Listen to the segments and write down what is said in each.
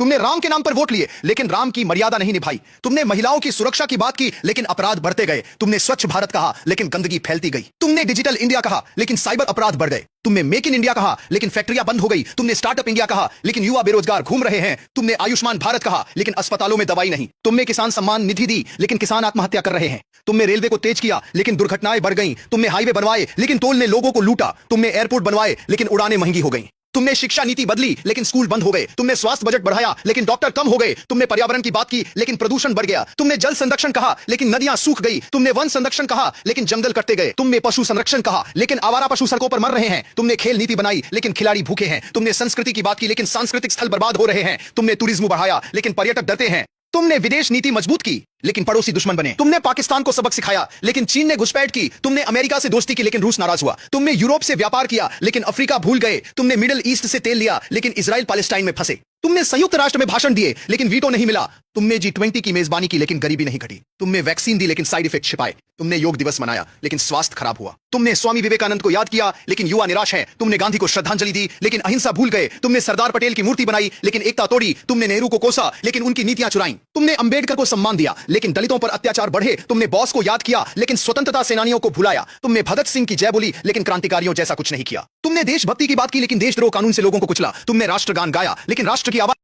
तुमने राम के नाम पर वोट लिए लेकिन राम की मर्यादा नहीं निभाई। तुमने महिलाओं की सुरक्षा की बात की लेकिन अपराध बढ़ते गए। तुमने स्वच्छ भारत कहा लेकिन गंदगी फैलती गई। तुमने डिजिटल इंडिया कहा लेकिन साइबर अपराध बढ़ गए। तुमने मेक इन इंडिया कहा लेकिन फैक्ट्रियां बंद हो गई। तुमने स्टार्टअप इंडिया कहा लेकिन युवा बेरोजगार घूम रहे हैं। तुमने आयुष्मान भारत कहा लेकिन अस्पतालों में दवाई नहीं। तुमने किसान सम्मान निधि दी लेकिन किसान आत्महत्या कर रहे हैं। तुमने रेलवे को तेज किया लेकिन दुर्घटनाएं बढ़ गईं। तुमने हाईवे बनवाए लेकिन टोल ने लोगों को लूटा। तुमने एयरपोर्ट बनवाए लेकिन उड़ानें महंगी हो गईं। तुमने शिक्षा नीति बदली लेकिन स्कूल बंद हो गए। तुमने स्वास्थ्य बजट बढ़ाया लेकिन डॉक्टर कम हो गए। तुमने पर्यावरण की बात की लेकिन प्रदूषण बढ़ गया। तुमने जल संरक्षण कहा लेकिन नदियां सूख गई। तुमने वन संरक्षण कहा लेकिन जंगल कटते गए। तुमने पशु संरक्षण कहा लेकिन आवारा पशु सड़कों पर मर रहे हैं। तुमने खेल नीति बनाई लेकिन खिलाड़ी भूखे हैं। तुमने संस्कृति की बात की लेकिन सांस्कृतिक स्थल बर्बाद हो रहे हैं। तुमने टूरिज्म बढ़ाया लेकिन पर्यटक डरते हैं। तुमने विदेश नीति मजबूत की लेकिन पड़ोसी दुश्मन बने। तुमने पाकिस्तान को सबक सिखाया लेकिन चीन ने घुसपैठ की। तुमने अमेरिका से दोस्ती की लेकिन रूस नाराज हुआ। तुमने यूरोप से व्यापार किया लेकिन अफ्रीका भूल गए। तुमने मिडिल ईस्ट से तेल लिया लेकिन इजराइल पैलेस्टाइन में फंसे। तुमने संयुक्त राष्ट्र में भाषण दिए लेकिन वीटो नहीं मिला। तुमने G20 की मेजबानी की लेकिन गरीबी नहीं घटी। तुमने वैक्सीन दी लेकिन साइड इफेक्ट छिपाए। तुमने योग दिवस मनाया लेकिन स्वास्थ्य खराब हुआ। तुमने स्वामी विवेकानंद को याद किया लेकिन युवा निराश है। तुमने गांधी को श्रद्धांजलि दी लेकिन अहिंसा भूल गए। तुमने सरदार पटेल की मूर्ति बनाई लेकिन एकता तोड़ी। तुमने नेहरू को कोसा लेकिन उनकी नीतियां चुराई। तुमने अंबेडकर को सम्मान दिया लेकिन दलितों पर अत्याचार बढ़े। तुमने बॉस को याद किया लेकिन स्वतंत्रता सेनानियों को भुलाया। तुमने भगत सिंह की जय बोली लेकिन क्रांतिकारियों जैसा कुछ नहीं किया। तुमने देशभक्ति की बात की लेकिन देशद्रोह कानून से लोगों को कुचला। तुमने राष्ट्रगान गाया लेकिन राष्ट्र की आवाज।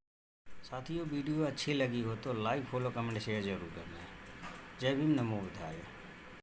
साथियों, वीडियो अच्छी लगी हो तो लाइक, फॉलो, कमेंट, शेयर जरूर करना है। जय भीम, नमो बुद्धाय।